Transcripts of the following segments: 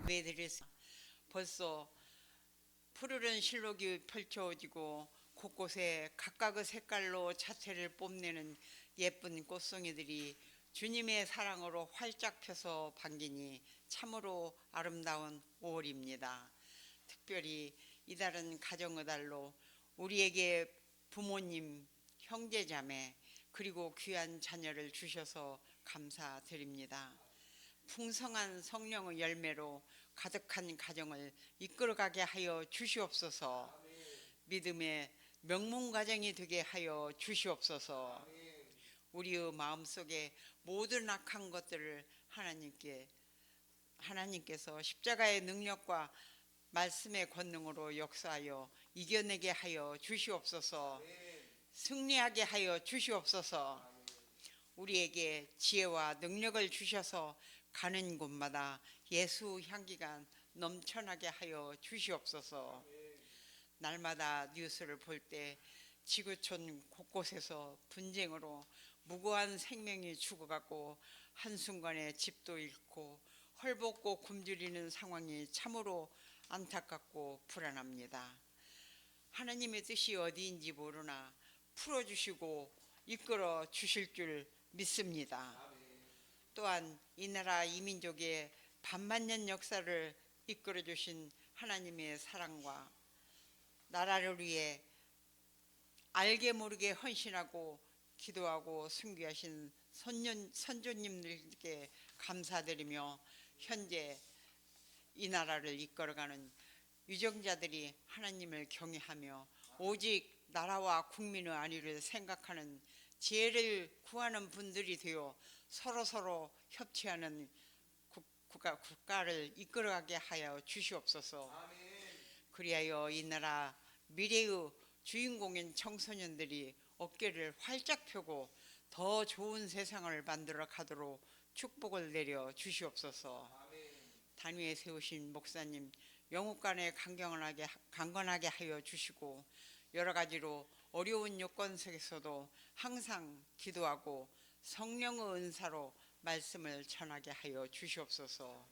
예배드렸습니다. 벌써 푸르른 실록이 펼쳐지고 곳곳에 각각의 색깔로 자태를 뽐내는 예쁜 꽃송이들이 주님의 사랑으로 활짝 펴서 반기니 참으로 아름다운 5월입니다. 특별히 이달은 가정의 달로 우리에게 부모님, 형제자매 그리고 귀한 자녀를 주셔서 감사드립니다. 풍성한 성령의 열매로 가득한 가정을 이끌어가게 하여 주시옵소서. 믿음의 명문가정이 되게 하여 주시옵소서. 우리의 마음속에 모든 악한 것들을 하나님께서 십자가의 능력과 말씀의 권능으로 역사하여 이겨내게 하여 주시옵소서. 승리하게 하여 주시옵소서. 우리에게 지혜와 능력을 주셔서 가는 곳마다 예수 향기가 넘쳐나게 하여 주시옵소서. 날마다 뉴스를 볼 때 지구촌 곳곳에서 분쟁으로 무고한 생명이 죽어가고 한순간에 집도 잃고 헐벗고 굶주리는 상황이 참으로 안타깝고 불안합니다. 하나님의 뜻이 어디인지 모르나 풀어주시고 이끌어 주실 줄 믿습니다. 또한 이 나라 이 민족의 반만년 역사를 이끌어 주신 하나님의 사랑과 나라를 위해 알게 모르게 헌신하고 기도하고 순교하신 선조님들께 감사드리며 현재 이 나라를 이끌어가는 유정자들이 하나님을 경외하며 오직 나라와 국민의 안위를 생각하는 지혜를 구하는 분들이 되어 서로 협치하는 국가를 이끌어가게 하여 주시옵소서. 그리하여 이 나라 미래의 주인공인 청소년들이 어깨를 활짝 펴고 더 좋은 세상을 만들어 가도록 축복을 내려 주시옵소서. 단위에 세우신 목사님 영육간에 강건하게 하여 주시고 여러 가지로 어려운 여건 속에서도 항상 기도하고 성령의 은사로 말씀을 전하게 하여 주시옵소서.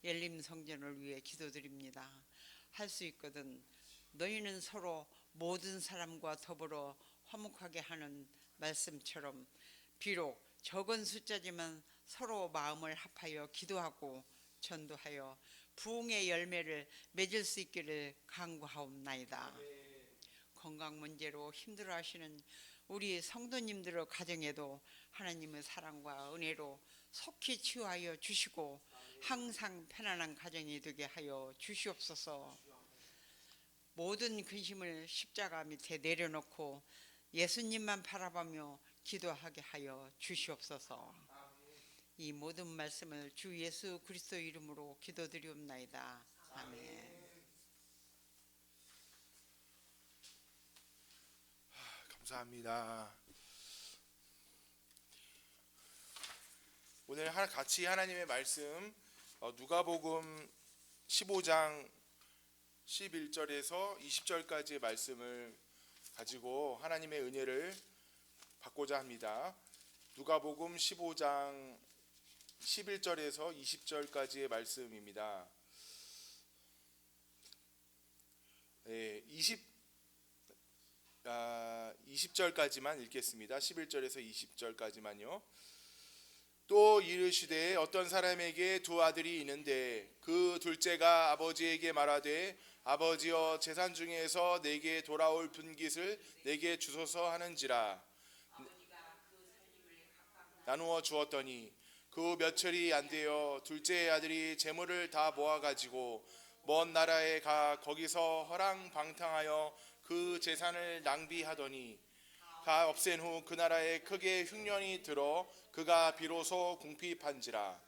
열림 성전을 위해 기도드립니다. 할 수 있거든 너희는 서로 모든 사람과 더불어 화목하게 하는 말씀처럼 비록 적은 숫자지만 서로 마음을 합하여 기도하고 전도하여 부흥의 열매를 맺을 수 있기를 간구하옵나이다. 건강 문제로 힘들어하시는 우리 성도님들의 가정에도 하나님의 사랑과 은혜로 속히 치유하여 주시고 항상 편안한 가정이 되게 하여 주시옵소서. 모든 근심을 십자가 밑에 내려놓고 예수님만 바라보며 기도하게 하여 주시옵소서. 이 모든 말씀을 주 예수 그리스도 이름으로 기도드리옵나이다. 아멘. 감사합니다. 오늘 같이 하나님의 말씀 누가복음 15장 11절에서 20절까지의 말씀을 가지고 하나님의 은혜를 받고자 합니다. 누가복음 15장 11절에서 20절까지의 말씀입니다. 20절까지만 읽겠습니다. 11절에서 20절까지만요. 또 이르시되 어떤 사람에게 두 아들이 있는데 그 둘째가 아버지에게 말하되 아버지여 재산 중에서 내게 돌아올 분깃을 내게 주소서 하는지라. 나누어 주었더니 그 며칠이 안 되어 둘째 아들이 재물을 다 모아가지고 먼 나라에 가 거기서 허랑방탕하여 그 재산을 낭비하더니 가 없앤 후 그 나라에 크게 흉년이 들어 그가 비로소 궁핍한지라.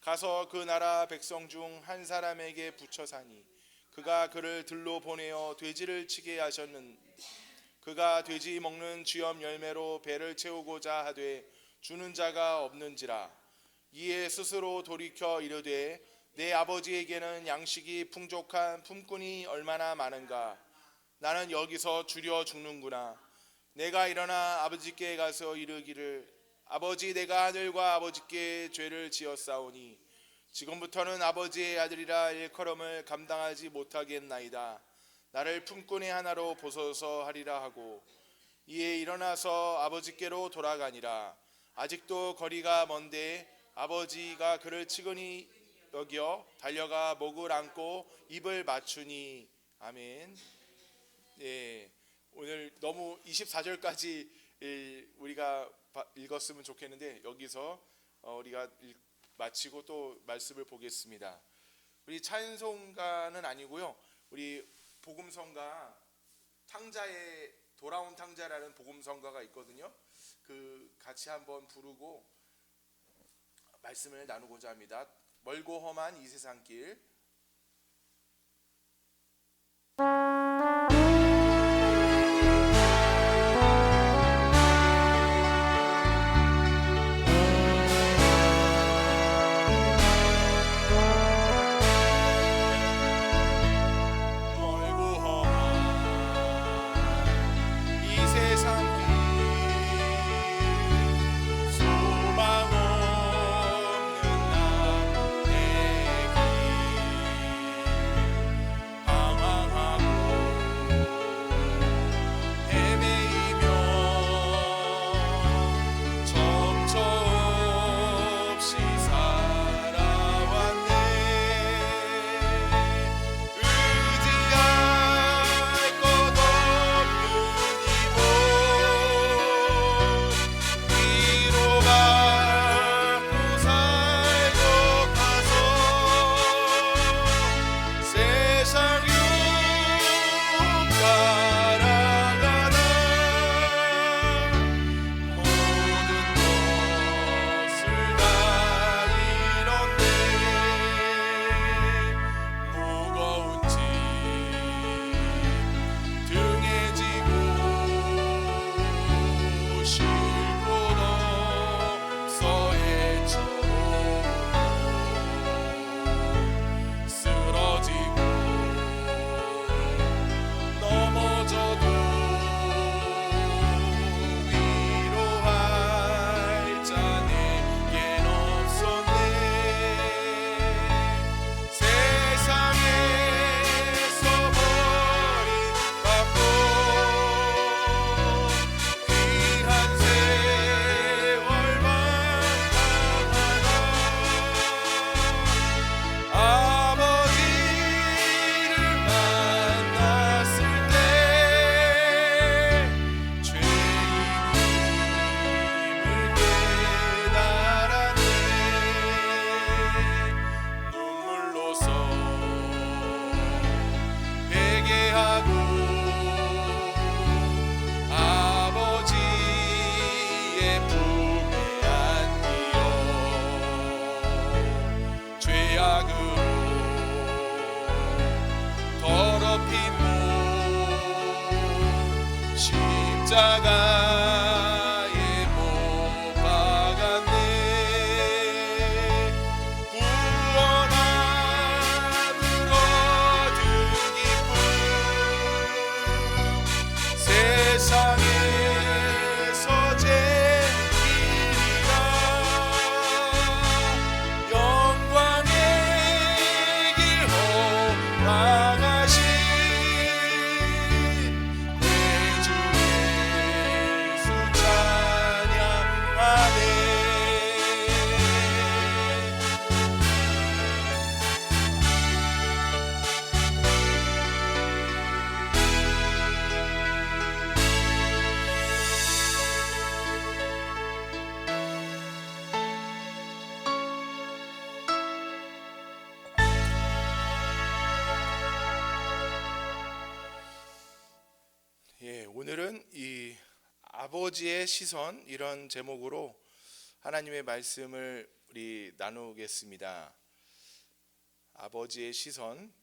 가서 그 나라 백성 중 한 사람에게 붙여 사니 그가 그를 들로 보내어 돼지를 치게 하셨는 그가 돼지 먹는 쥐염 열매로 배를 채우고자 하되 주는 자가 없는지라. 이에 스스로 돌이켜 이르되 내 아버지에게는 양식이 풍족한 품꾼이 얼마나 많은가. 나는 여기서 주려 죽는구나. 내가 일어나 아버지께 가서 이르기를 아버지 내가 하늘과 아버지께 죄를 지었사오니 지금부터는 아버지의 아들이라 일컬음을 감당하지 못하겠나이다. 나를 품꾼의 하나로 보소서 하리라 하고 이에 일어나서 아버지께로 돌아가니라. 아직도 거리가 먼데 아버지가 그를 치근히 여겨 달려가 목을 안고 입을 맞추니. 아멘. 예, 오늘 너무 24절까지 우리가 읽었으면 좋겠는데 여기서 우리가 마치고 또 말씀을 보겠습니다. 우리 찬송가는 아니고요. 우리 복음성가 탕자의 돌아온 탕자라는 복음성가가 있거든요. 그 같이 한번 부르고 말씀을 나누고자 합니다. 멀고 험한 이 세상길. 십자가에 못 박았네. 구원함을 얻은 기쁨 세상에서 제일이라. 영광의 길 허락하신 내 주 예수 찬양하네. 예, 오늘은 이 아버지의 시선, 이런 제목으로 하나님의 말씀을 우리 나누겠습니다. 아버지의 시선.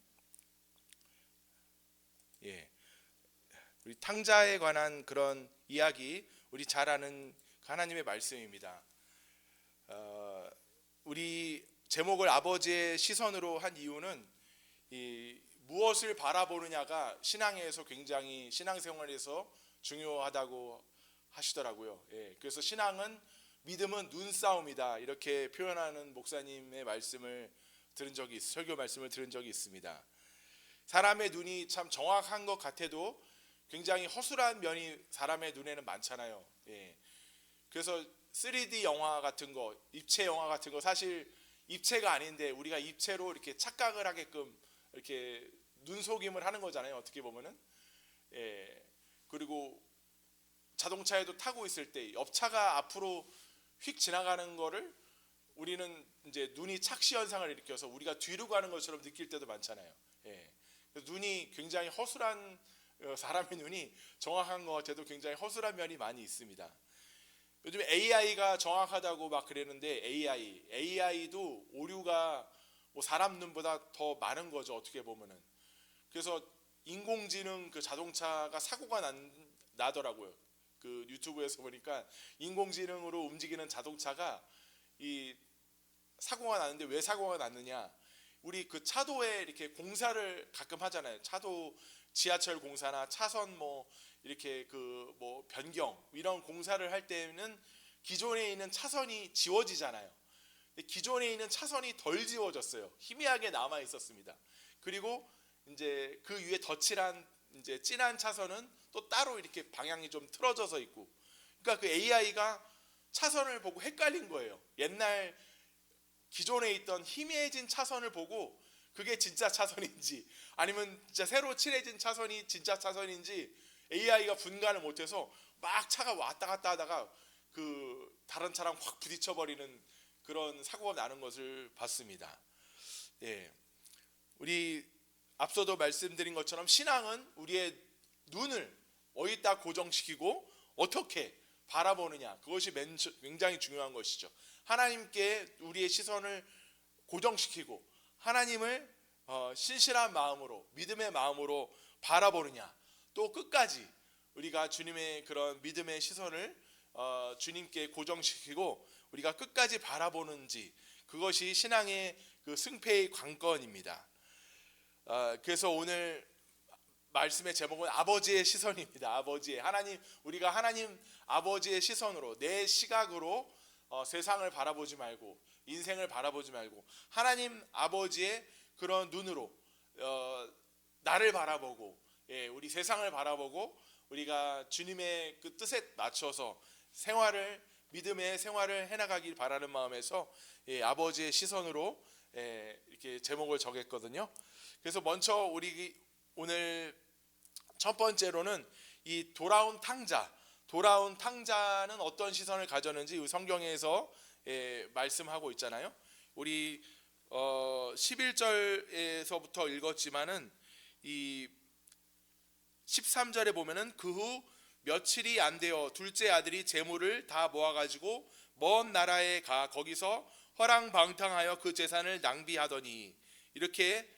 예, 우리 탕자에 관한 그런 이야기, 우리 잘 아는 하나님의 말씀입니다. 우리 제목을 아버지의 시선으로 한 이유는 이 무엇을 바라보느냐가 신앙에서 굉장히, 신앙생활에서 중요하다고 하시더라고요. 예, 그래서 신앙은, 믿음은 눈싸움이다, 이렇게 표현하는 목사님의 말씀을 설교 말씀을 들은 적이 있습니다. 사람의 눈이 참 정확한 것 같아도 굉장히 허술한 면이 사람의 눈에는 많잖아요. 예. 그래서 3D 영화 같은 거, 입체 영화 같은 거 사실 입체가 아닌데 우리가 입체로 이렇게 착각을 하게끔 이렇게 눈속임을 하는 거잖아요. 어떻게 보면은. 예. 그리고 자동차에도 타고 있을 때 옆차가 앞으로 휙 지나가는 거를 우리는 이제 눈이 착시 현상을 일으켜서 우리가 뒤로 가는 것처럼 느낄 때도 많잖아요. 예. 그래서 눈이 굉장히 허술한 사람의 눈이 정확한 것 같아도 굉장히 허술한 면이 많이 있습니다. 요즘 AI가 정확하다고 막 그랬는데 AI도 오류가 뭐 사람 눈보다 더 많은 거죠. 어떻게 보면은. 그래서 인공지능 그 자동차가 사고가 나더라고요. 그 유튜브에서 보니까 인공지능으로 움직이는 자동차가 이 사고가 나는데 왜 사고가 났느냐? 우리 그 차도에 이렇게 공사를 가끔 하잖아요. 차도 지하철 공사나 차선 뭐 이렇게 그 뭐 변경 이런 공사를 할 때는 기존에 있는 차선이 지워지잖아요. 근데 기존에 있는 차선이 덜 지워졌어요. 희미하게 남아 있었습니다. 그리고 이제 그 위에 덧칠한 이제 진한 차선은 또 따로 이렇게 방향이 좀 틀어져서 있고. 그러니까 그 AI가 차선을 보고 헷갈린 거예요. 옛날 기존에 있던 희미해진 차선을 보고 그게 진짜 차선인지 아니면 진짜 새로 칠해진 차선이 진짜 차선인지 AI가 분간을 못해서 막 차가 왔다 갔다 하다가 그 다른 차랑 확 부딪혀 버리는 그런 사고가 나는 것을 봤습니다. 예, 우리 앞서도 말씀드린 것처럼 신앙은 우리의 눈을 어디다 고정시키고 어떻게 바라보느냐, 그것이 굉장히 중요한 것이죠. 하나님께 우리의 시선을 고정시키고 하나님을 신실한 마음으로, 믿음의 마음으로 바라보느냐, 또 끝까지 우리가 주님의 그런 믿음의 시선을 주님께 고정시키고 우리가 끝까지 바라보는지, 그것이 신앙의 그 승패의 관건입니다. 그래서 오늘 말씀의 제목은 아버지의 시선입니다. 아버지의, 하나님, 우리가 하나님 아버지의 시선으로, 내 시각으로 세상을 바라보지 말고 인생을 바라보지 말고 하나님 아버지의 그런 눈으로 나를 바라보고, 예, 우리 세상을 바라보고 우리가 주님의 그 뜻에 맞춰서 생활을, 믿음의 생활을 해나가길 바라는 마음에서, 예, 아버지의 시선으로, 예, 이렇게 제목을 정했거든요. 그래서 먼저 우리 오늘 첫 번째로는 이 돌아온 탕자는 어떤 시선을 가졌는지 성경에서, 예, 말씀하고 있잖아요. 우리 11절에서부터 읽었지만은 이 13절에 보면은 그 후 며칠이 안 되어 둘째 아들이 재물을 다 모아가지고 먼 나라에 가 거기서 허랑방탕하여 그 재산을 낭비하더니, 이렇게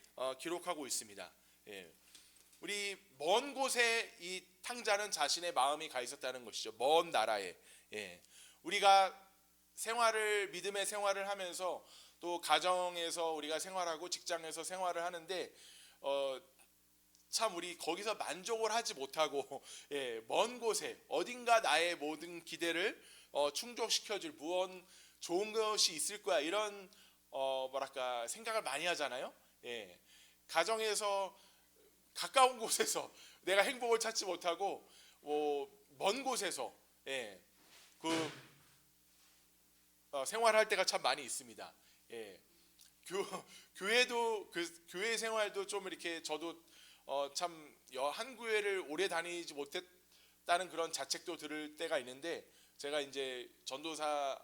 기록하고 있습니다. 예. 우리 먼 곳에 이 탕자는 자신의 마음이 가 있었다는 것이죠. 먼 나라에. 예. 우리가 믿음의 생활을 하면서 또 가정에서 우리가 생활하고 직장에서 생활을 하는데 참 우리 거기서 만족을 하지 못하고, 예, 먼 곳에 어딘가 나의 모든 기대를 충족시켜줄 무언 좋은 것이 있을 거야, 이런 뭐랄까 생각을 많이 하잖아요. 예. 가정에서 가까운 곳에서 내가 행복을 찾지 못하고 먼 곳에서, 예, 생활할 때가 참 많이 있습니다. 예. 교회도 교회 생활도 좀 이렇게 저도 참 한 교회를 오래 다니지 못했다는 그런 자책도 들을 때가 있는데, 제가 이제 전도사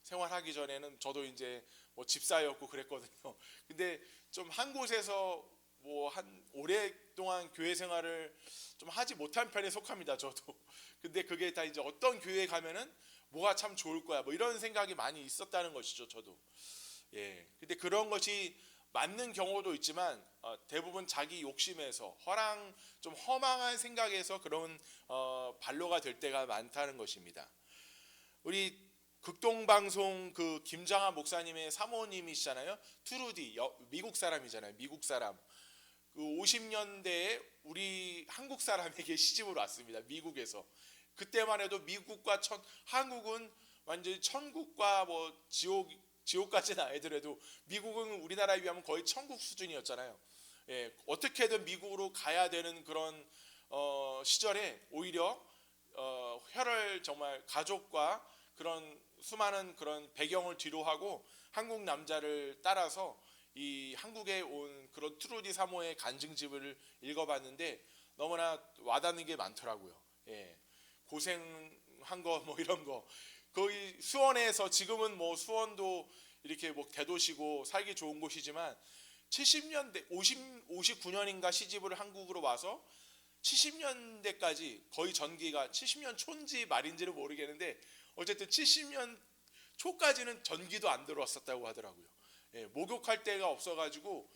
생활하기 전에는 저도 이제 뭐 집사였고 그랬거든요. 근데 좀 한 곳에서 뭐 한 오랫동안 교회 생활을 좀 하지 못한 편에 속합니다, 저도. 근데 그게 다 이제 어떤 교회에 가면은 뭐가 참 좋을 거야, 뭐 이런 생각이 많이 있었다는 것이죠, 저도. 예. 근데 그런 것이 맞는 경우도 있지만 대부분 자기 욕심에서 좀 허망한 생각에서 그런 반로가 될 때가 많다는 것입니다. 우리 극동방송 그 김장하 목사님의 사모님이시잖아요. 투루디, 미국 사람이잖아요. 미국 사람. 그 50년대에 우리 한국 사람에게 시집을 왔습니다. 미국에서. 그때만 해도 미국과 한국은 완전히 천국과 뭐 지옥 지옥까지는 아니더라도 미국은 우리나라에 비하면 거의 천국 수준이었잖아요. 예, 어떻게든 미국으로 가야 되는 그런 시절에 오히려 혈을 정말 가족과 그런 수많은 그런 배경을 뒤로하고 한국 남자를 따라서 이 한국에 온 그런 트루디 사모의 간증집을 읽어봤는데 너무나 와닿는 게 많더라고요. 예, 고생한 거 뭐 이런 거 거기 수원에서 지금은 뭐 수원도 이렇게 뭐 대도시고 살기 좋은 곳이지만 70년대 59년인가 시집을 한국으로 와서 70년대까지 거의 전기가 70년 초인지 말인지는 모르겠는데 어쨌든 70년 초까지는 전기도 안 들어왔었다고 하더라고요. 예, 목욕할 데가 없어가지고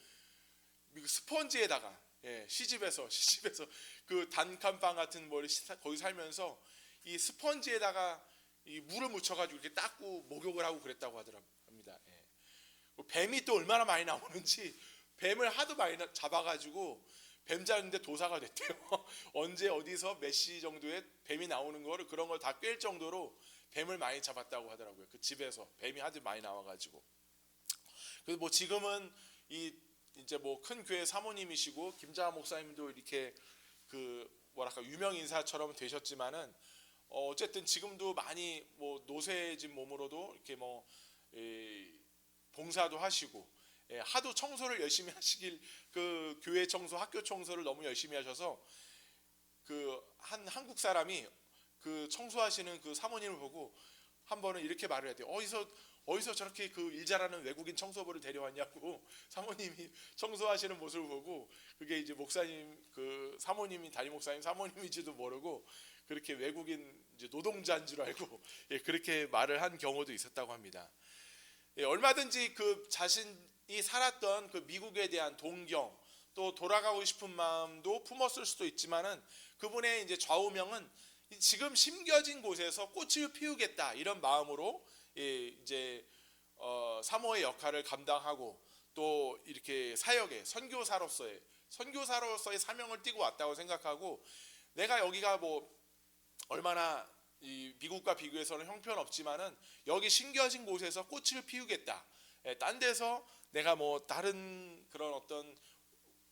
스펀지에다가 시집에서 그 단칸방 같은 뭘 거기 살면서 이 스펀지에다가 이 물을 묻혀가지고 이렇게 닦고 목욕을 하고 그랬다고 합니다. 예. 뱀이 또 얼마나 많이 나오는지 뱀을 하도 많이 잡아가지고 뱀 잡는데 도사가 됐대요. 언제 어디서 몇 시 정도에 뱀이 나오는 거를 그런 걸 다 꿰일 정도로 뱀을 많이 잡았다고 하더라고요. 그 집에서 뱀이 하도 많이 나와가지고. 그래서 뭐 지금은 이제 뭐 큰 교회 사모님이시고 김자하 목사님도 이렇게 그 뭐랄까 유명 인사처럼 되셨지만은 어쨌든 지금도 많이 뭐 노쇠진 몸으로도 이렇게 뭐 봉사도 하시고 하도 청소를 열심히 하시길 그 교회 청소, 학교 청소를 너무 열심히 하셔서 그 한 한국 사람이 그 청소하시는 그 사모님을 보고 한 번은 이렇게 말을 했대요. 어디서 저렇게 그 일 잘하는 외국인 청소부를 데려왔냐고 사모님이 청소하시는 모습을 보고 그게 이제 목사님 그 사모님이 담임 목사님 사모님인지도 모르고 그렇게 외국인 이제 노동자인 줄 알고 그렇게 말을 한 경우도 있었다고 합니다. 얼마든지 그 자신이 살았던 그 미국에 대한 동경 또 돌아가고 싶은 마음도 품었을 수도 있지만은 그분의 이제 좌우명은 지금 심겨진 곳에서 꽃을 피우겠다 이런 마음으로 이제 사모의 역할을 감당하고 또 이렇게 사역에 선교사로서의 사명을 띠고 왔다고 생각하고 내가 여기가 뭐 얼마나 이 미국과 비교해서는 형편없지만은 여기 심겨진 곳에서 꽃을 피우겠다. 딴 데서 내가 뭐 다른 그런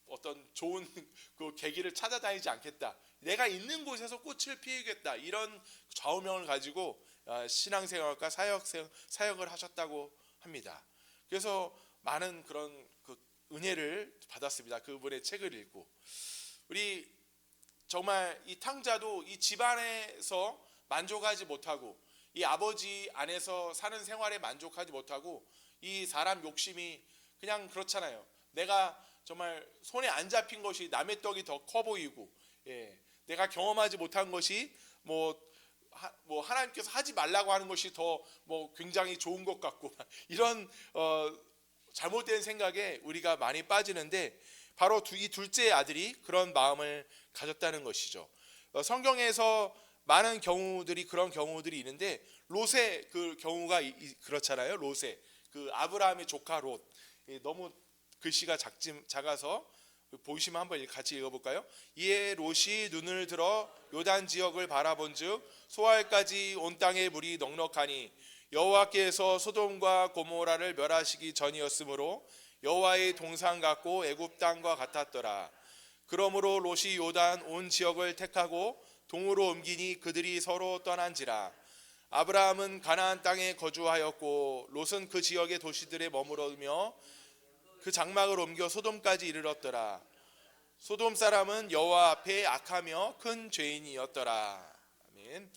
어떤 좋은 그 계기를 찾아다니지 않겠다. 내가 있는 곳에서 꽃을 피우겠다. 이런 좌우명을 가지고 신앙생활과 사역을 하셨다고 합니다. 그래서 많은 그런 그 은혜를 받았습니다. 그분의 책을 읽고 우리 정말 이 탕자도 이 집안에서 만족하지 못하고 이 아버지 안에서 사는 생활에 만족하지 못하고 이 사람 욕심이 그냥 그렇잖아요. 내가 정말 손에 안 잡힌 것이 남의 떡이 더 커 보이고 내가 경험하지 못한 것이 뭐 하나님께서 하지 말라고 하는 것이 더 뭐 굉장히 좋은 것 같고 이런 잘못된 생각에 우리가 많이 빠지는데 바로 이 둘째 아들이 그런 마음을 가졌다는 것이죠. 성경에서 많은 경우들이 그런 경우들이 있는데 롯의 그 경우가 그렇잖아요. 롯의 그 아브라함의 조카 롯 너무 글씨가 작아서 보시면 한번 같이 읽어볼까요? 이에 롯이 눈을 들어 요단 지역을 바라본즉 소알까지 온 땅에 물이 넉넉하니 여호와께서 소돔과 고모라를 멸하시기 전이었으므로 여호와의 동산 같고 애굽 땅과 같았더라. 그러므로 롯이 요단 온 지역을 택하고 동으로 옮기니 그들이 서로 떠난지라. 아브라함은 가나안 땅에 거주하였고 롯은 그 지역의 도시들에 머무르며 그 장막을 옮겨 소돔까지 이르렀더라. 소돔 사람은 여호와 앞에 악하며 큰 죄인이었더라. 아멘.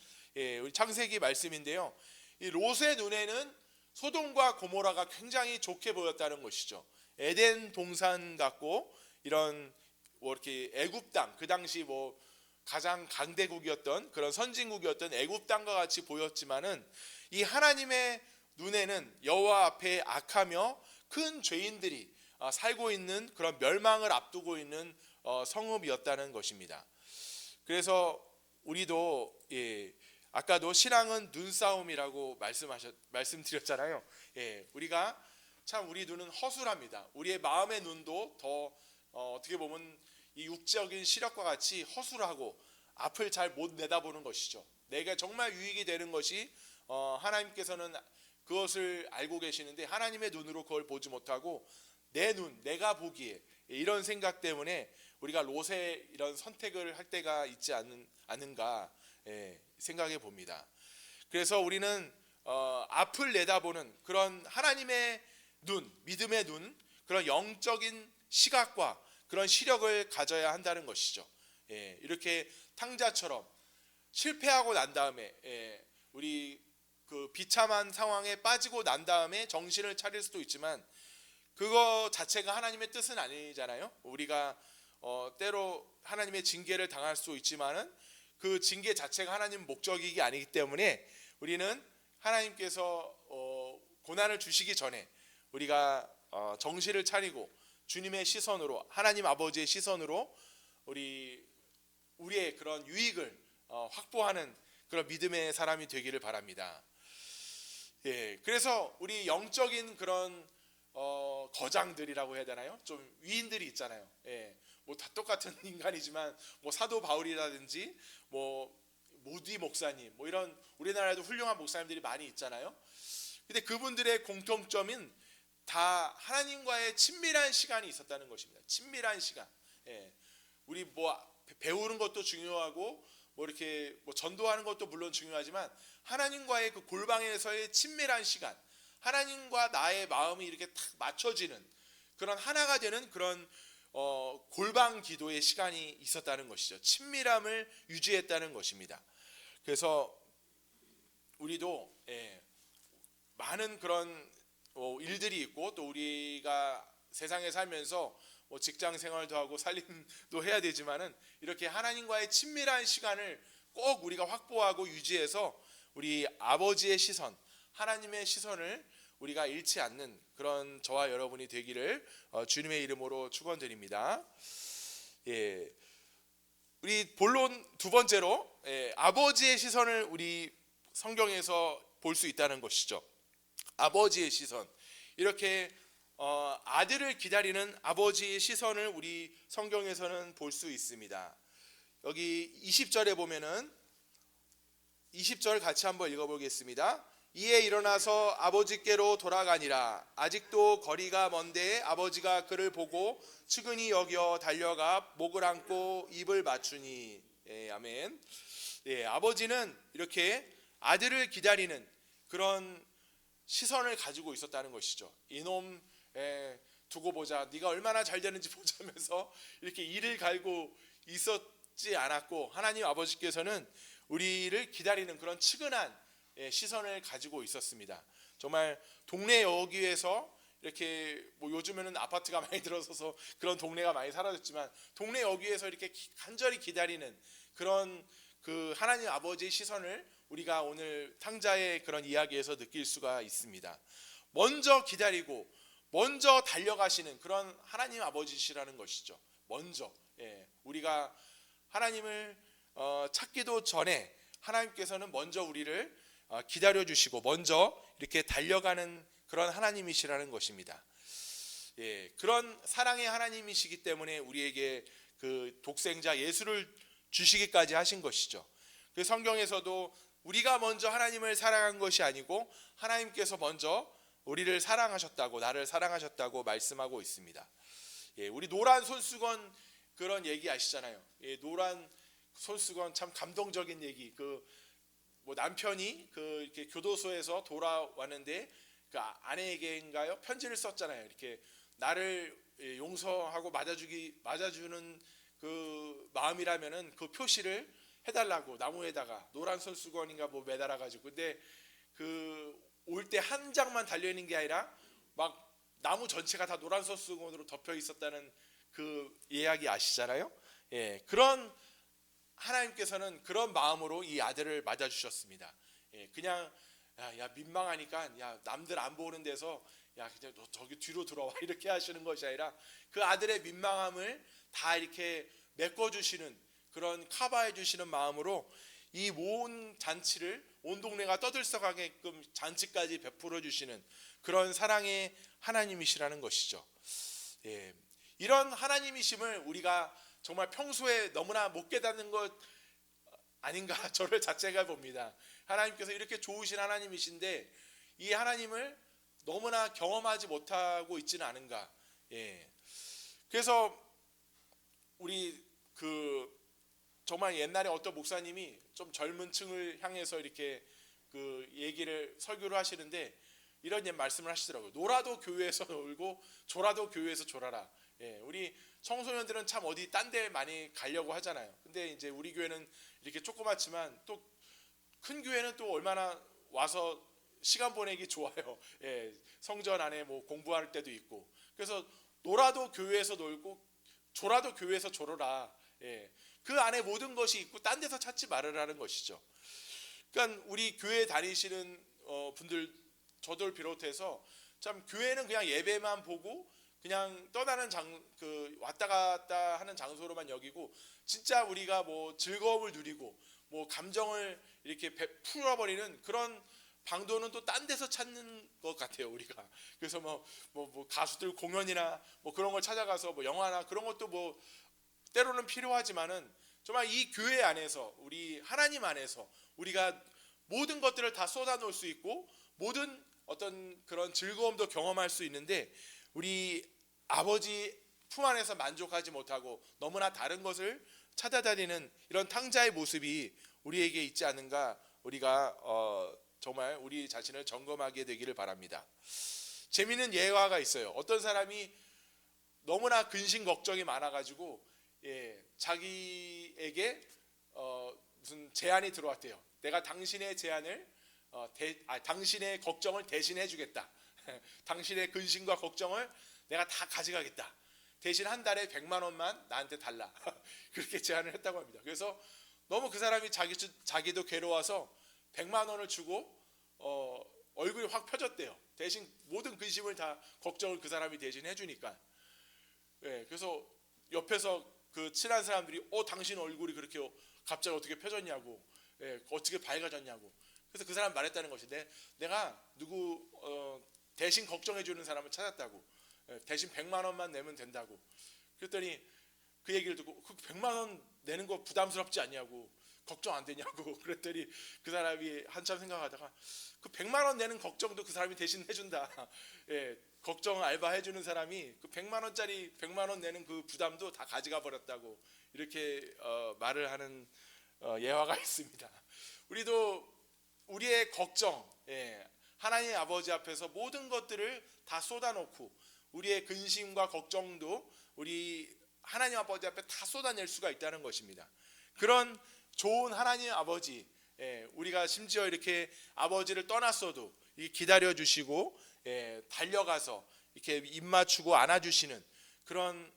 우리 창세기 말씀인데요. 이 롯의 눈에는 소돔과 고모라가 굉장히 좋게 보였다는 것이죠. 에덴 동산 같고 이런 뭐 이렇게 애굽 땅, 그 당시 뭐 가장 강대국이었던 그런 선진국이었던 애굽 땅과 같이 보였지만은 이 하나님의 눈에는 여호와 앞에 악하며 큰 죄인들이 살고 있는 그런 멸망을 앞두고 있는 성읍이었다는 것입니다. 그래서 우리도 아까도 신앙은 눈싸움이라고 말씀드렸잖아요. 우리가 참 우리 눈은 허술합니다. 우리의 마음의 눈도 더 어떻게 보면 이 육적인 시력과 같이 허술하고 앞을 잘 못 내다보는 것이죠. 내가 정말 유익이 되는 것이 하나님께서는 그것을 알고 계시는데 하나님의 눈으로 그걸 보지 못하고 내 눈, 내가 보기에 이런 생각 때문에 우리가 롯의 이런 선택을 할 때가 있지 않은가 생각해 봅니다. 그래서 우리는 앞을 내다보는 그런 하나님의 눈, 믿음의 눈, 그런 영적인 시각과 그런 시력을 가져야 한다는 것이죠. 이렇게 탕자처럼 실패하고 난 다음에 우리 그 비참한 상황에 빠지고 난 다음에 정신을 차릴 수도 있지만 그거 자체가 하나님의 뜻은 아니잖아요. 우리가 때로 하나님의 징계를 당할 수 있지만은 그 징계 자체가 하나님 목적이기 아니기 때문에 우리는 하나님께서 고난을 주시기 전에 우리가 정신을 차리고 주님의 시선으로, 하나님 아버지의 시선으로 우리의 그런 유익을 확보하는 그런 믿음의 사람이 되기를 바랍니다. 그래서 우리 영적인 그런 거장들이라고 해야 되나요? 좀 위인들이 있잖아요. 뭐 다 똑같은 인간이지만 뭐 사도 바울이라든지 뭐 모디 목사님, 뭐 이런 우리나라에도 훌륭한 목사님들이 많이 있잖아요. 근데 그분들의 공통점인 다 하나님과의 친밀한 시간이 있었다는 것입니다. 친밀한 시간. 우리 뭐 배우는 것도 중요하고 뭐 이렇게 뭐 전도하는 것도 물론 중요하지만 하나님과의 그 골방에서의 친밀한 시간, 하나님과 나의 마음이 이렇게 탁 맞춰지는 그런 하나가 되는 그런 골방 기도의 시간이 있었다는 것이죠. 친밀함을 유지했다는 것입니다. 그래서 우리도 많은 그런 일들이 있고 또 우리가 세상에 살면서 뭐 직장 생활도 하고 살림도 해야 되지만은 이렇게 하나님과의 친밀한 시간을 꼭 우리가 확보하고 유지해서 우리 아버지의 시선, 하나님의 시선을 우리가 잃지 않는 그런 저와 여러분이 되기를 주님의 이름으로 축원드립니다. 우리 본론 두 번째로 아버지의 시선을 우리 성경에서 볼 수 있다는 것이죠. 아버지의 시선. 이렇게 아들을 기다리는 아버지의 시선을 우리 성경에서는 볼 수 있습니다. 여기 20절에 보면은 20절 같이 한번 읽어보겠습니다. 이에 일어나서 아버지께로 돌아가니라. 아직도 거리가 먼데 아버지가 그를 보고 측은히 여겨 달려가 목을 안고 입을 맞추니. 아멘. 아버지는 이렇게 아들을 기다리는 그런 시선을 가지고 있었다는 것이죠. 이놈 두고 보자, 네가 얼마나 잘 되는지 보자면서 이렇게 이를 갈고 있었지 않았고 하나님 아버지께서는 우리를 기다리는 그런 측은한 시선을 가지고 있었습니다. 정말 동네 여기에서 이렇게 뭐 요즘에는 아파트가 많이 들어서서 그런 동네가 많이 사라졌지만 동네 여기에서 이렇게 간절히 기다리는 그런 그 하나님 아버지의 시선을 우리가 오늘 탕자의 그런 이야기에서 느낄 수가 있습니다. 먼저 기다리고 먼저 달려가시는 그런 하나님 아버지시라는 것이죠. 먼저 우리가 하나님을 찾기도 전에 하나님께서는 먼저 우리를 기다려주시고 먼저 이렇게 달려가는 그런 하나님이시라는 것입니다. 그런 사랑의 하나님이시기 때문에 우리에게 그 독생자 예수를 주시기까지 하신 것이죠. 그 성경에서도 우리가 먼저 하나님을 사랑한 것이 아니고 하나님께서 먼저 우리를 사랑하셨다고, 나를 사랑하셨다고 말씀하고 있습니다. 우리 노란 손수건 그런 얘기 아시잖아요. 노란 손수건 참 감동적인 얘기. 뭐 남편이 이렇게 교도소에서 돌아왔는데 그 아내에게인가요? 편지를 썼잖아요. 이렇게 나를 용서하고 맞아주는 그 마음이라면은 그 표시를 해달라고 나무에다가 노란 손수건인가 뭐 매달아가지고. 근데 올 때 한 장만 달려 있는 게 아니라 막 나무 전체가 다 노란 손수건으로 덮여 있었다는 그 이야기 아시잖아요. 그런 하나님께서는 그런 마음으로 이 아들을 맞아주셨습니다. 그냥 야 민망하니까 야 남들 안 보는 데서 야 그냥 너 저기 뒤로 들어와 이렇게 하시는 것이 아니라 그 아들의 민망함을 다 이렇게 메꿔주시는 그런 커버해 주시는 마음으로 이 온 잔치를 온 동네가 떠들썩하게끔 잔치까지 베풀어 주시는 그런 사랑의 하나님이시라는 것이죠. 이런 하나님이심을 우리가 정말 평소에 너무나 못 깨닫는 것 아닌가 저를 자책해 봅니다. 하나님께서 이렇게 좋으신 하나님이신데 이 하나님을 너무나 경험하지 못하고 있지는 않은가. 그래서 우리 정말 옛날에 어떤 목사님이 좀 젊은 층을 향해서 이렇게 얘기를 설교를 하시는데 이런 말씀을 하시더라고요. 놀아도 교회에서 놀고 졸아도 교회에서 졸아라. 우리 청소년들은 참 어디 딴 데 많이 가려고 하잖아요. 근데 이제 우리 교회는 이렇게 조그맣지만 또 큰 교회는 또 얼마나 와서 시간 보내기 좋아요. 성전 안에 뭐 공부할 때도 있고. 그래서 놀아도 교회에서 놀고 졸아도 교회에서 졸아라. 그 안에 모든 것이 있고 딴 데서 찾지 말으라는 것이죠. 그러니까 우리 교회 다니시는 분들, 저들 비롯해서 참 교회는 그냥 예배만 보고 그냥 떠나는 왔다 갔다 하는 장소로만 여기고, 진짜 우리가 뭐 즐거움을 누리고 뭐 감정을 이렇게 풀어버리는 그런 방도는 또 딴 데서 찾는 것 같아요, 우리가. 그래서 뭐 가수들 공연이나 뭐 그런 걸 찾아가서 뭐 영화나 그런 것도 뭐 때로는 필요하지만은 정말 이 교회 안에서, 우리 하나님 안에서 우리가 모든 것들을 다 쏟아놓을 수 있고 모든 어떤 그런 즐거움도 경험할 수 있는데, 우리 아버지 품 안에서 만족하지 못하고 너무나 다른 것을 찾아다니는 이런 탕자의 모습이 우리에게 있지 않는가, 우리가 정말 우리 자신을 점검하게 되기를 바랍니다. 재미있는 예화가 있어요. 어떤 사람이 너무나 근심 걱정이 많아가지고 자기에게 무슨 제안이 들어왔대요. 내가 당신의 제안을 당신의 걱정을 대신해 주겠다. 당신의 근심과 걱정을 내가 다 가져가겠다. 대신 한 달에 100만 원만 나한테 달라. 그렇게 제안을 했다고 합니다. 그래서 너무 그 사람이 자기도 괴로워서 100만 원을 주고 얼굴이 확 펴졌대요. 대신 모든 근심을 다, 걱정을 그 사람이 대신 해주니까. 그래서 옆에서 그 친한 사람들이 당신 얼굴이 그렇게 갑자기 어떻게 펴졌냐고, 어떻게 밝아졌냐고. 그래서 그 사람 말했다는 것이, 내가 누구 대신 걱정해주는 사람을 찾았다고. 대신 100만 원만 내면 된다고. 그랬더니 그 얘기를 듣고, 그 100만 원 내는 거 부담스럽지 않냐고, 걱정 안 되냐고. 그랬더니 그 사람이 한참 생각하다가, 그 100만 원 내는 걱정도 그 사람이 대신 해준다. 걱정 알바 해주는 사람이 그 100만 원짜리 100만 원 내는 그 부담도 다 가져가 버렸다고, 이렇게 말을 하는 예화가 있습니다. 우리도 우리의 걱정, 하나님 아버지 앞에서 모든 것들을 다 쏟아놓고 우리의 근심과 걱정도 우리 하나님 아버지 앞에 다 쏟아낼 수가 있다는 것입니다. 그런 좋은 하나님 아버지, 우리가 심지어 이렇게 아버지를 떠났어도 기다려 주시고 달려가서 이렇게 입 맞추고 안아주시는 그런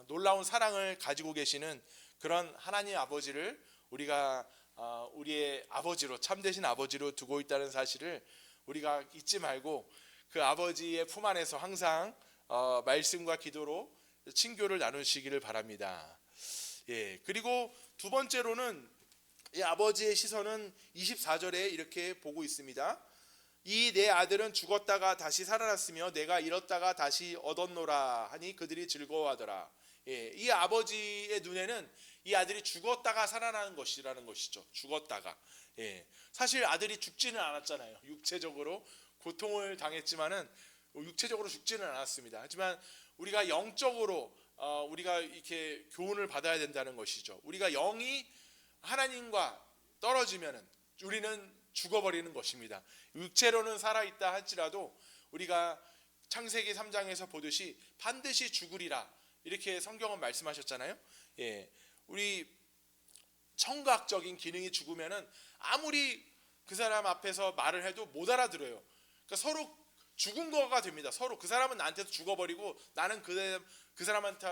놀라운 사랑을 가지고 계시는 그런 하나님 아버지를 우리가 우리의 아버지로, 참되신 아버지로 두고 있다는 사실을 우리가 잊지 말고 그 아버지의 품 안에서 항상 말씀과 기도로 친교를 나누시기를 바랍니다. 그리고 두 번째로는 이 아버지의 시선은 24절에 이렇게 보고 있습니다. 이 내 아들은 죽었다가 다시 살아났으며 내가 잃었다가 다시 얻었노라 하니 그들이 즐거워하더라. 이 아버지의 눈에는 이 아들이 죽었다가 살아나는 것이라는 것이죠. 죽었다가. 사실 아들이 죽지는 않았잖아요. 육체적으로 고통을 당했지만은 육체적으로 죽지는 않았습니다. 하지만 우리가 영적으로 우리가 이렇게 교훈을 받아야 된다는 것이죠. 우리가 영이 하나님과 떨어지면은 우리는 죽어버리는 것입니다. 육체로는 살아있다 할지라도 우리가 창세기 3장에서 보듯이 반드시 죽으리라, 이렇게 성경은 말씀하셨잖아요. 우리 청각적인 기능이 죽으면은 아무리 그 사람 앞에서 말을 해도 못 알아들어요. 그러니까 서로 죽은 거가 됩니다. 서로 그 사람은 나한테도 죽어버리고 나는 그 사람한테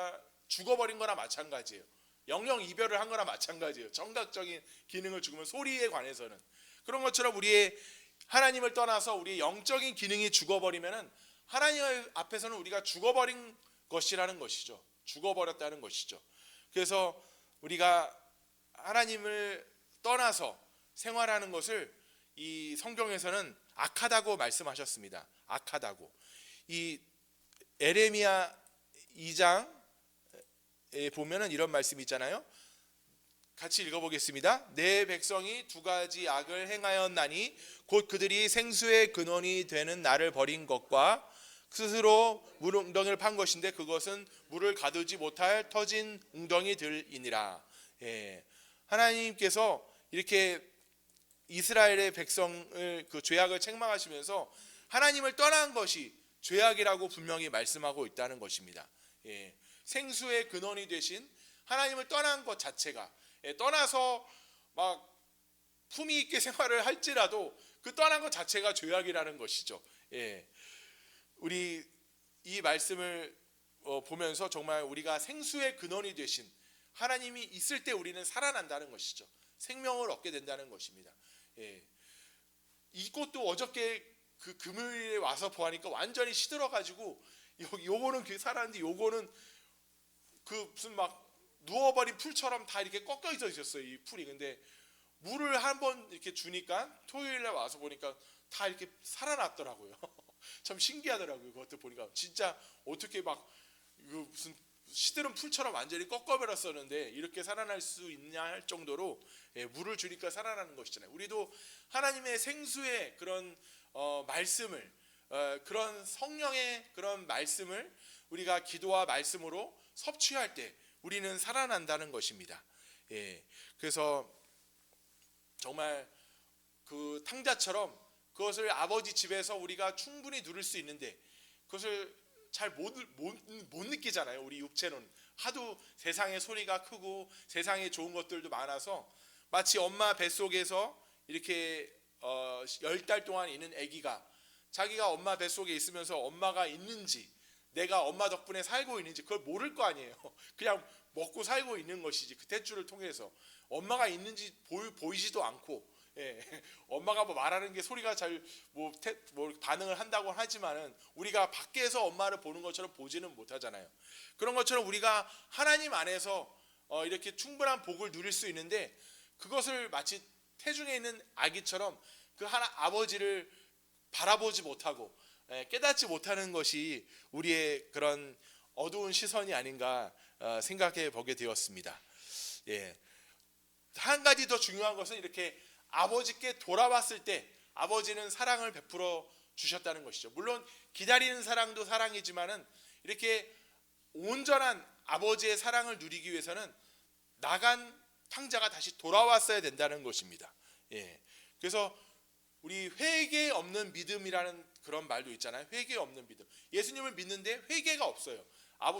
죽어버린 거나 마찬가지예요. 영영 이별을 한 거나 마찬가지예요. 청각적인 기능을 죽으면, 소리에 관해서는 그런 것처럼 우리의 하나님을 떠나서 우리의 영적인 기능이 죽어버리면은 하나님 앞에서는 우리가 죽어버린 것이라는 것이죠. 죽어버렸다는 것이죠. 그래서 우리가 하나님을 떠나서 생활하는 것을 이 성경에서는 악하다고 말씀하셨습니다. 악하다고. 이 에레미야 2장에 보면은 이런 말씀이 있잖아요. 같이 읽어보겠습니다. 내 백성이 두 가지 악을 행하였나니 곧 그들이 생수의 근원이 되는 나를 버린 것과 스스로 물 웅덩이를 판 것인데 그것은 물을 가두지 못할 터진 웅덩이들이니라. 예. 하나님께서 이렇게 이스라엘의 백성을 그 죄악을 책망하시면서 하나님을 떠난 것이 죄악이라고 분명히 말씀하고 있다는 것입니다. 예. 생수의 근원이 되신 하나님을 떠난 것 자체가, 떠나서 막 품위 있게 생활을 할지라도 그 떠난 것 자체가 죄악이라는 것이죠. 예. 우리 이 말씀을 보면서 정말 우리가 생수의 근원이 되신 하나님이 있을 때 우리는 살아난다는 것이죠. 생명을 얻게 된다는 것입니다. 예. 이것도 어저께 그 금요일에 와서 보니까 완전히 시들어가지고 요거는 살았는데 요거는 그 무슨 막 누워버린 풀처럼 다 이렇게 꺾여 있었어요. 이 풀이. 근데 물을 한번 이렇게 주니까 토요일에 와서 보니까 다 이렇게 살아났더라고요. 참 신기하더라고요. 그것도 보니까 진짜 어떻게 막 무슨 시들은 풀처럼 완전히 꺾어버렸었는데 이렇게 살아날 수 있냐 할 정도로 물을 주니까 살아나는 것이잖아요. 우리도 하나님의 생수의 그런 말씀을, 그런 성령의 그런 말씀을 우리가 기도와 말씀으로 섭취할 때 우리는 살아난다는 것입니다. 예, 그래서 정말 그 탕자처럼 그것을 아버지 집에서 우리가 충분히 누릴 수 있는데 그것을 잘 못 느끼잖아요. 우리 육체는 하도 세상의 소리가 크고 세상에 좋은 것들도 많아서 마치 엄마 뱃속에서 이렇게 10달 동안 있는 아기가 자기가 엄마 뱃속에 있으면서 엄마가 있는지 내가 엄마 덕분에 살고 있는지 그걸 모를 거 아니에요. 그냥 먹고 살고 있는 것이지 그 탯줄을 통해서 엄마가 있는지 보이지도 않고, 예, 엄마가 뭐 말하는 게 소리가 잘 뭐 반응을 한다고 하지만은 우리가 밖에서 엄마를 보는 것처럼 보지는 못하잖아요. 그런 것처럼 우리가 하나님 안에서 이렇게 충분한 복을 누릴 수 있는데 그것을 마치 태중에 있는 아기처럼 그 하나 아버지를 바라보지 못하고 깨닫지 못하는 것이 우리의 그런 어두운 시선이 아닌가 생각해 보게 되었습니다. 예. 한 가지 더 중요한 것은 이렇게 아버지께 돌아왔을 때 아버지는 사랑을 베풀어 주셨다는 것이죠. 물론 기다리는 사랑도 사랑이지만은 이렇게 온전한 아버지의 사랑을 누리기 위해서는 나간 탕자가 다시 돌아왔어야 된다는 것입니다. 예. 그래서 우리 회개 없는 믿음이라는 그런 말도 있잖아요. 회개 없는 믿음. 예수님을 믿는데 회개가 없어요.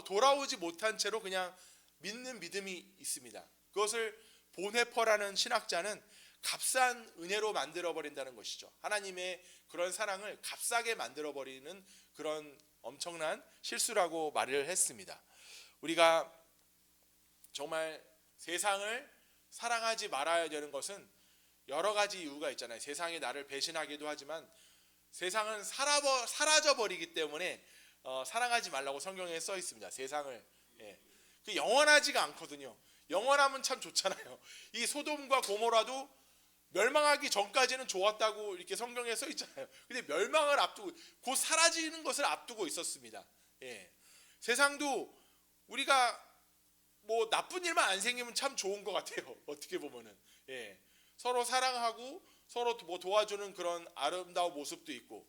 돌아오지 못한 채로 그냥 믿는 믿음이 있습니다. 그것을 보네퍼라는 신학자는 값싼 은혜로 만들어 버린다는 것이죠. 하나님의 그런 사랑을 값싸게 만들어 버리는 그런 엄청난 실수라고 말을 했습니다. 우리가 정말 세상을 사랑하지 말아야 되는 것은 여러 가지 이유가 있잖아요. 세상이 나를 배신하기도 하지만 세상은 사라져 버리기 때문에 사랑하지 말라고 성경에 써 있습니다. 세상을, 예. 그 영원하지가 않거든요. 영원하면 참 좋잖아요. 이 소돔과 고모라도 멸망하기 전까지는 좋았다고 이렇게 성경에 써 있잖아요. 근데 멸망을 앞두고 곧 사라지는 것을 앞두고 있었습니다. 예. 세상도 우리가 뭐 나쁜 일만 안 생기면 참 좋은 것 같아요. 어떻게 보면은, 예. 서로 사랑하고 서로 뭐 도와주는 그런 아름다운 모습도 있고.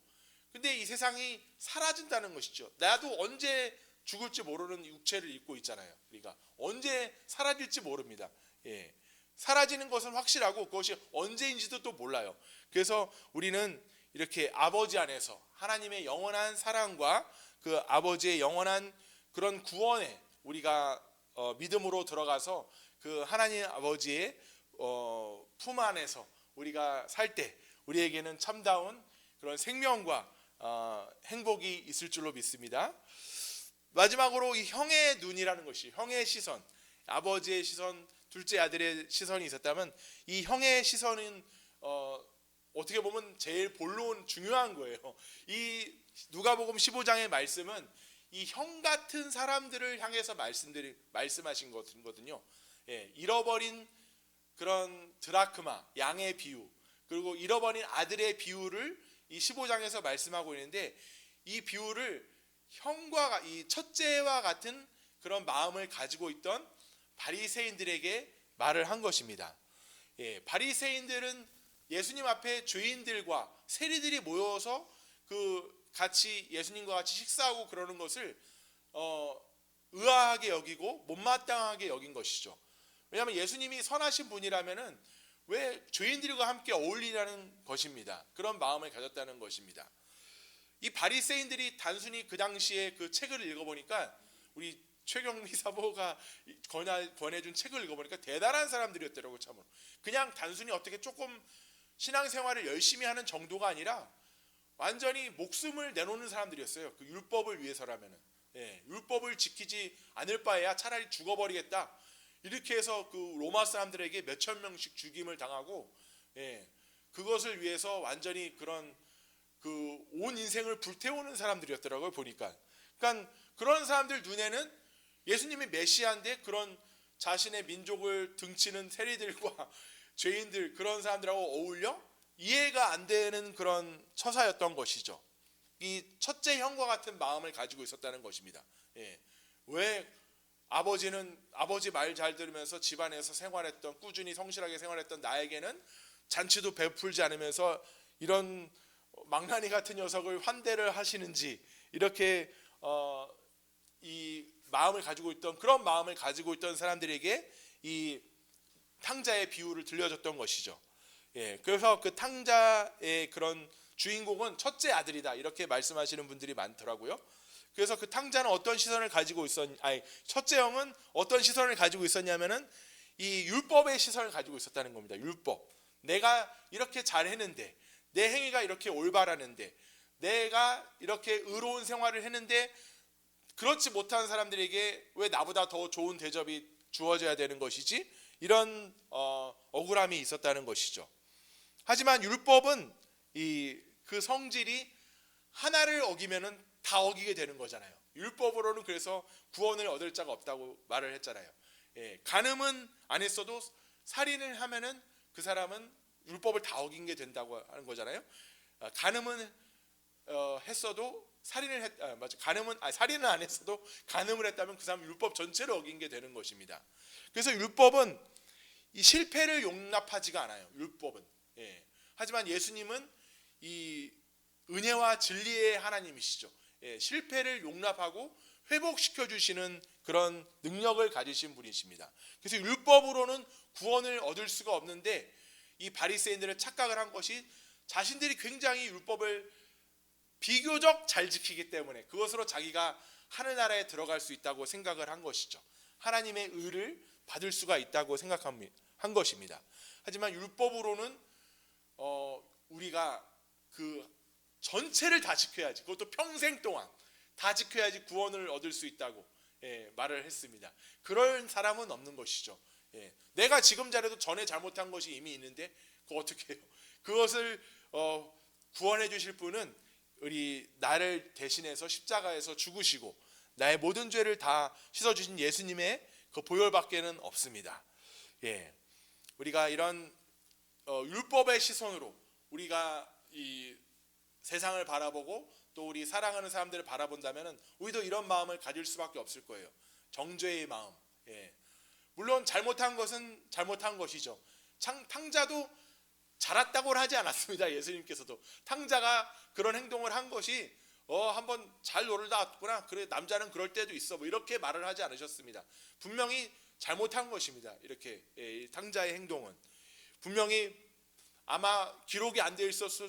근데 이 세상이 사라진다는 것이죠. 나도 언제 죽을지 모르는 육체를 입고 있잖아요. 우리가 언제 사라질지 모릅니다. 예. 사라지는 것은 확실하고 그것이 언제인지도 또 몰라요. 그래서 우리는 이렇게 아버지 안에서 하나님의 영원한 사랑과 그 아버지의 영원한 그런 구원에 우리가 믿음으로 들어가서 그 하나님 아버지의 품 안에서 우리가 살 때 우리에게는 참다운 그런 생명과 행복이 있을 줄로 믿습니다. 마지막으로 이 형의 눈이라는 것이, 형의 시선, 아버지의 시선, 둘째 아들의 시선이 있었다면 이 형의 시선은 어떻게 보면 제일 본론 중요한 거예요. 이 누가복음 15장의 말씀은 이 형 같은 사람들을 향해서 말씀하신 거거든요. 예, 잃어버린 그런 드라크마, 양의 비유, 그리고 잃어버린 아들의 비유를 이 15장에서 말씀하고 있는데 이 비유를 이 첫째와 같은 그런 마음을 가지고 있던 바리새인들에게 말을 한 것입니다. 바리새인들은 예수님 앞에 죄인들과 세리들이 모여서 같이 예수님과 같이 식사하고 그러는 것을 의아하게 여기고 못마땅하게 여긴 것이죠. 왜냐하면 예수님이 선하신 분이라면은 왜 죄인들과 함께 어울리냐는 것입니다. 그런 마음을 가졌다는 것입니다. 이 바리새인들이 단순히 그 당시에 그 책을 읽어보니까, 우리 최경미 사모가 권해준 책을 읽어보니까 대단한 사람들이었더라고요. 참으로 그냥 단순히 어떻게 조금 신앙생활을 열심히 하는 정도가 아니라 완전히 목숨을 내놓는 사람들이었어요. 그 율법을 위해서라면은, 율법을 지키지 않을 바에야 차라리 죽어버리겠다, 이렇게 해서 그 로마 사람들에게 몇천 명씩 죽임을 당하고, 그것을 위해서 완전히 그런 그 온 인생을 불태우는 사람들이었더라고요. 보니까. 그러니까 그런 사람들 눈에는 예수님이 메시아인데 그런 자신의 민족을 등치는 세리들과 죄인들, 그런 사람들하고 어울려 이해가 안 되는 그런 처사였던 것이죠. 이 첫째 형과 같은 마음을 가지고 있었다는 것입니다. 왜 아버지 말 잘 들으면서 집안에서 생활했던, 꾸준히 성실하게 생활했던 나에게는 잔치도 베풀지 않으면서 이런 망나니 같은 녀석을 환대를 하시는지, 이렇게 이 마음을 가지고 있던, 그런 마음을 가지고 있던 사람들에게 이 탕자의 비유를 들려줬던 것이죠. 그래서 그 탕자의 그런 주인공은 첫째 아들이다, 이렇게 말씀하시는 분들이 많더라고요. 그래서 그 탕자는 어떤 시선을 가지고 첫째 형은 어떤 시선을 가지고 있었냐면은 이 율법의 시선을 가지고 있었다는 겁니다. 율법. 내가 이렇게 잘했는데, 내 행위가 이렇게 올바라는데, 내가 이렇게 의로운 생활을 했는데 그렇지 못한 사람들에게 왜 나보다 더 좋은 대접이 주어져야 되는 것이지? 이런 억울함이 있었다는 것이죠. 하지만 율법은 그 성질이 하나를 어기면은 다 어기게 되는 거잖아요. 율법으로는 그래서 구원을 얻을 자가 없다고 말을 했잖아요. 간음은 안 했어도 살인을 하면은 그 사람은 율법을 다 어긴 게 된다고 하는 거잖아요. 간음은 했어도 살인은 안 했어도 간음을 했다면 그 사람 율법 전체를 어긴 게 되는 것입니다. 그래서 율법은 이 실패를 용납하지가 않아요. 율법은. 하지만 예수님은 이 은혜와 진리의 하나님이시죠. 실패를 용납하고 회복시켜 주시는 그런 능력을 가지신 분이십니다. 그래서 율법으로는 구원을 얻을 수가 없는데, 이 바리새인들은 착각을 한 것이 자신들이 굉장히 율법을 비교적 잘 지키기 때문에 그것으로 자기가 하늘나라에 들어갈 수 있다고 생각을 한 것이죠. 하나님의 의를 받을 수가 있다고 생각한 것입니다. 하지만 율법으로는 우리가 그 전체를 다 지켜야지, 그것도 평생 동안 다 지켜야지 구원을 얻을 수 있다고 말을 했습니다. 그럴 사람은 없는 것이죠. 내가 지금 잘해도 전에 잘못한 것이 이미 있는데 그거 어떻게 해요? 그것을 구원해 주실 분은 나를 대신해서 십자가에서 죽으시고 나의 모든 죄를 다 씻어주신 예수님의 그 보혈밖에는 없습니다. 우리가 이런 율법의 시선으로 우리가 이 세상을 바라보고 또 우리 사랑하는 사람들을 바라본다면 우리도 이런 마음을 가질 수밖에 없을 거예요. 정죄의 마음. 물론 잘못한 것은 잘못한 것이죠. 탕자도 잘했다고는 하지 않았습니다. 예수님께서도 탕자가 그런 행동을 한 것이 한번 잘 놀다 왔구나, 그래 남자는 그럴 때도 있어, 뭐 이렇게 말을 하지 않으셨습니다. 분명히 잘못한 것입니다. 이렇게 탕자의 행동은 분명히 아마 기록이 안 되어 있어서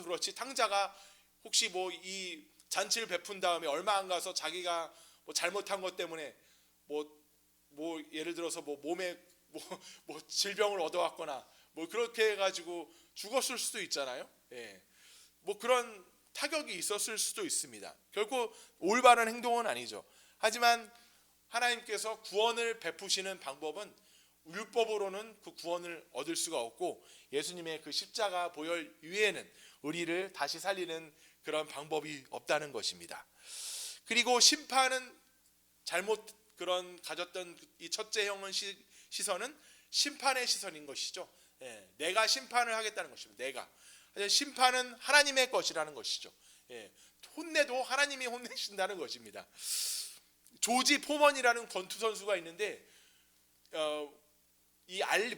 그렇지, 탕자가 혹시 뭐 이 잔치를 베푼 다음에 얼마 안 가서 자기가 뭐 잘못한 것 때문에 뭐 예를 들어서 뭐 몸에 뭐 질병을 얻어왔거나 뭐 그렇게 해가지고 죽었을 수도 있잖아요. 뭐 그런 타격이 있었을 수도 있습니다. 결코 올바른 행동은 아니죠. 하지만 하나님께서 구원을 베푸시는 방법은 율법으로는 그 구원을 얻을 수가 없고, 예수님의 그 십자가 보혈 위에는 우리를 다시 살리는 그런 방법이 없다는 것입니다. 그리고 심판은 가졌던 이 첫째 형의 시선은 심판의 시선인 것이죠. 내가 심판을 하겠다는 것입니다. 심판은 하나님의 것이라는 것이죠. 혼내도 하나님이 혼내신다는 것입니다. 조지 포먼이라는 권투 선수가 있는데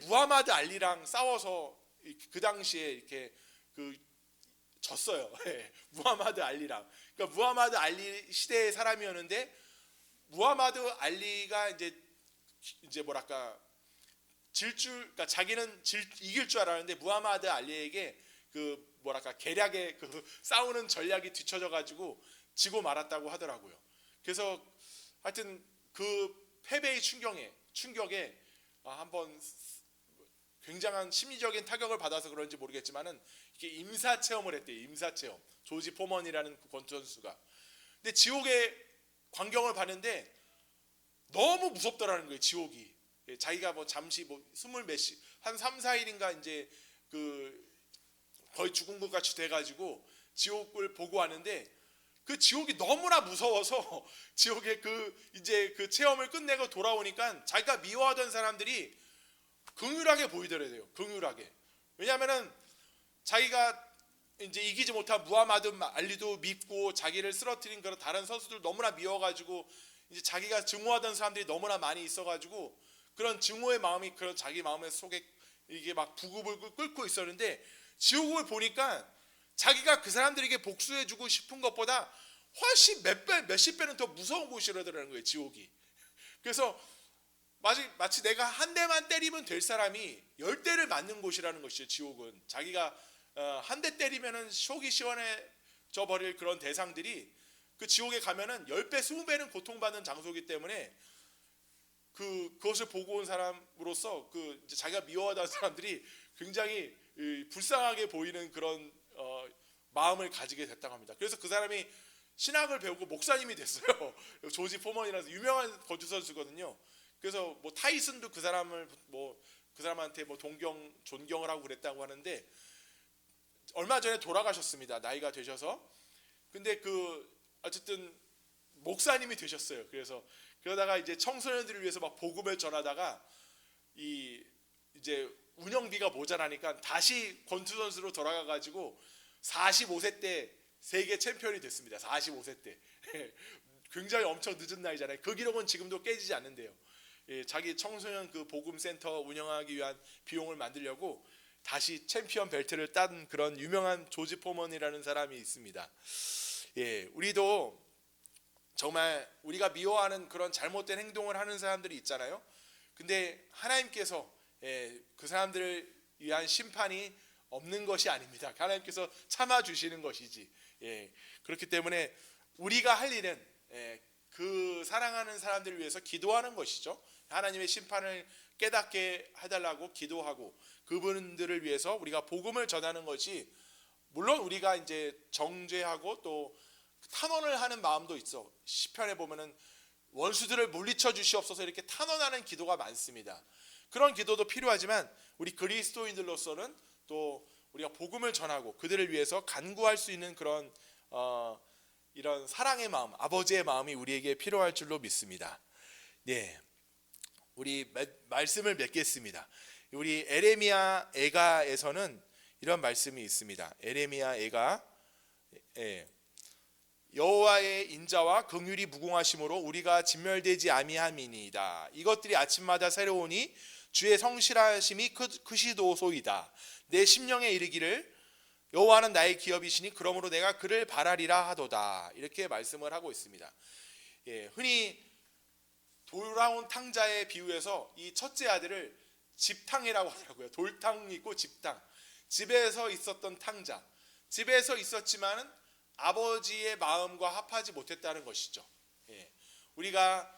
무하마드 알리랑 싸워서 그 당시에 이렇게 그 졌어요. 예, 무하마드 알리랑. 그러니까 무하마드 알리 시대의 사람이었는데 무하마드 알리가 이제 뭐랄까 그러니까 자기는 이길 줄 알았는데 무하마드 알리에게 그 뭐랄까 계략의 그 싸우는 전략이 뒤처져 가지고 지고 말았다고 하더라고요. 그래서 하여튼 그 패배의 충격에 한번 굉장한 심리적인 타격을 받아서 그런지 모르겠지만은 이렇게 임사 체험을 했대요. 임사 체험. 조지 포먼이라는 그 권투 선수가. 근데 지옥의 광경을 봤는데 너무 무섭더라는 거예요. 지옥이. 자기가 뭐 잠시 뭐 한 3, 4일인가 이제 그 거의 죽은 것 같이 돼 가지고 지옥을 보고 왔는데 그 지옥이 너무나 무서워서 지옥의 이제 그 체험을 끝내고 돌아오니까 자기가 미워하던 사람들이 긍휼하게 보이더래요. 긍휼하게. 왜냐하면은 자기가 이제 이기지 못한 무하마드 알리도 믿고 자기를 쓰러뜨린 그런 다른 선수들 너무나 미워가지고 이제 자기가 증오하던 사람들이 너무나 많이 있어가지고 그런 증오의 마음이 그런 자기 마음의 속에 이게 막 부글부글 끓고 있었는데 지옥을 보니까 자기가 그 사람들에게 복수해주고 싶은 것보다 훨씬 몇십 배는 더 무서운 곳이라더라는 거예요. 지옥이. 그래서 마치 내가 한 대만 때리면 될 사람이 10대를 맞는 곳이라는 것이죠. 지옥은. 자기가 한 대 때리면은 속이 시원해져 버릴 그런 대상들이 그 지옥에 가면은 10배, 20배는 고통받는 장소이기 때문에 그것을 보고 온 사람으로서 이제 자기가 미워하던 사람들이 굉장히 불쌍하게 보이는 그런 마음을 가지게 됐다고 합니다. 그래서 그 사람이 신학을 배우고 목사님이 됐어요. 조지 포먼이라서 유명한 권투 선수거든요. 그래서 뭐 타이슨도 그 사람한테 뭐 존경을 하고 그랬다고 하는데 얼마 전에 돌아가셨습니다. 나이가 되셔서. 근데 어쨌든 목사님이 되셨어요. 그러다가 이제 청소년들을 위해서 막 복음을 전하다가 이제 운영비가 모자라니까 다시 권투 선수로 돌아가 가지고 45세 때 세계 챔피언이 됐습니다. 45세 때. 굉장히 엄청 늦은 나이잖아요. 그 기록은 지금도 깨지지 않는데요. 자기 청소년 그 복음 센터 운영하기 위한 비용을 만들려고 다시 챔피언 벨트를 딴 그런 유명한 조지 포먼이라는 사람이 있습니다. 우리도 정말 우리가 미워하는 그런 잘못된 행동을 하는 사람들이 있잖아요. 근데 하나님께서 그 사람들을 위한 심판이 없는 것이 아닙니다. 하나님께서 참아 주시는 것이지. 그렇기 때문에 우리가 할 일은 그 사랑하는 사람들을 위해서 기도하는 것이죠. 하나님의 심판을 깨닫게 해달라고 기도하고 그분들을 위해서 우리가 복음을 전하는 것이, 물론 우리가 이제 정죄하고 또 탄원을 하는 마음도 있어. 시편에 보면은 원수들을 물리쳐 주시옵소서 이렇게 탄원하는 기도가 많습니다. 그런 기도도 필요하지만 우리 그리스도인들로서는 또 우리가 복음을 전하고 그들을 위해서 간구할 수 있는 그런 이런 사랑의 마음, 아버지의 마음이 우리에게 필요할 줄로 믿습니다. 우리 말씀을 맺겠습니다. 우리 에레미야 애가에서는 이런 말씀이 있습니다. 에레미야 애가 여호와의 인자와 긍휼이 무궁하심으로 우리가 진멸되지 아니함이니이다. 이것들이 아침마다 새로우니 주의 성실하심이 크시도소이다. 내 심령에 이르기를 여호와는 나의 기업이시니 그러므로 내가 그를 바라리라 하도다. 이렇게 말씀을 하고 있습니다. 흔히 돌아온 탕자의 비유에서 이 첫째 아들을 집탕이라고 하더라고요. 돌탕 있고 집탕. 집에서 있었던 탕자. 집에서 있었지만은 아버지의 마음과 합하지 못했다는 것이죠. 우리가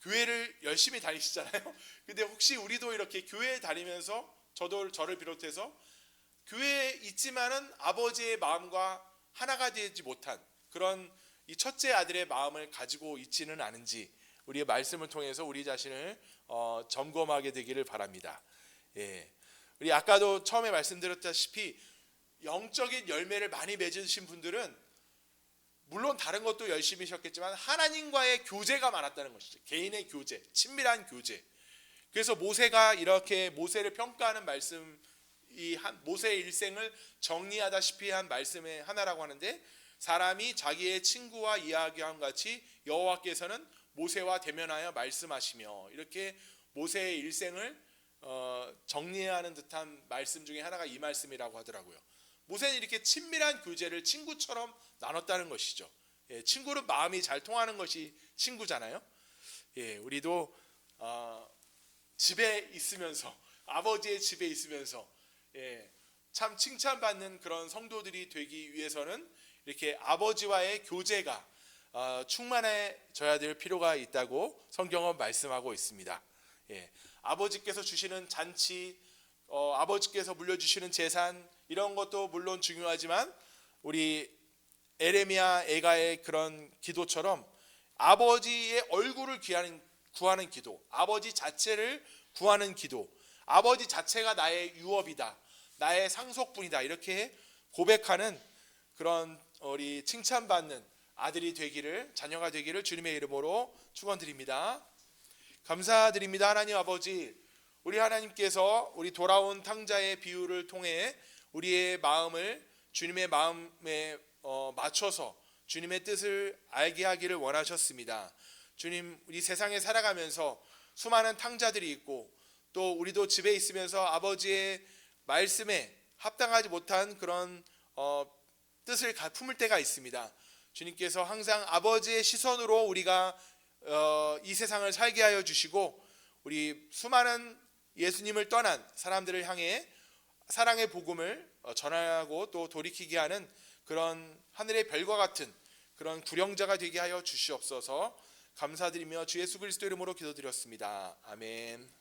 교회를 열심히 다니시잖아요. 근데 혹시 우리도 이렇게 교회에 다니면서 저를 비롯해서 교회에 있지만은 아버지의 마음과 하나가 되지 못한 그런 이 첫째 아들의 마음을 가지고 있지는 않은지 우리의 말씀을 통해서 우리 자신을 점검하게 되기를 바랍니다. 우리 아까도 처음에 말씀드렸다시피 영적인 열매를 많이 맺으신 분들은 물론 다른 것도 열심히 하셨겠지만 하나님과의 교제가 많았다는 것이죠. 개인의 교제, 친밀한 교제. 그래서 모세가 이렇게 모세를 평가하는 말씀, 모세의 일생을 정리하다시피 한 말씀의 하나라고 하는데, 사람이 자기의 친구와 이야기함 같이 여호와께서는 모세와 대면하여 말씀하시며, 이렇게 모세의 일생을 정리하는 듯한 말씀 중에 하나가 이 말씀이라고 하더라고요. 모세는 이렇게 친밀한 교제를 친구처럼 나눴다는 것이죠. 예, 친구는 마음이 잘 통하는 것이 친구잖아요. 예, 우리도 집에 있으면서, 아버지의 집에 있으면서, 예, 참 칭찬받는 그런 성도들이 되기 위해서는 이렇게 아버지와의 교제가 충만해져야 될 필요가 있다고 성경은 말씀하고 있습니다. 예, 아버지께서 주시는 잔치, 아버지께서 물려주시는 재산, 이런 것도 물론 중요하지만 우리 에레미야 애가의 그런 기도처럼 아버지의 얼굴을 구하는 기도, 아버지 자체를 구하는 기도, 아버지 자체가 나의 유업이다, 나의 상속분이다, 이렇게 고백하는 그런 우리 칭찬받는 아들이 되기를, 자녀가 되기를 주님의 이름으로 축원드립니다. 감사드립니다. 하나님 아버지, 우리 하나님께서 우리 돌아온 탕자의 비유를 통해 우리의 마음을 주님의 마음에 맞춰서 주님의 뜻을 알게 하기를 원하셨습니다. 주님, 우리 세상에 살아가면서 수많은 탕자들이 있고 또 우리도 집에 있으면서 아버지의 말씀에 합당하지 못한 그런 뜻을 품을 때가 있습니다. 주님께서 항상 아버지의 시선으로 우리가 이 세상을 살게 하여 주시고 우리 수많은 예수님을 떠난 사람들을 향해 사랑의 복음을 전하고 또 돌이키게 하는 그런 하늘의 별과 같은 그런 구령자가 되게 하여 주시옵소서. 감사드리며 주 예수 그리스도 이름으로 기도드렸습니다. 아멘.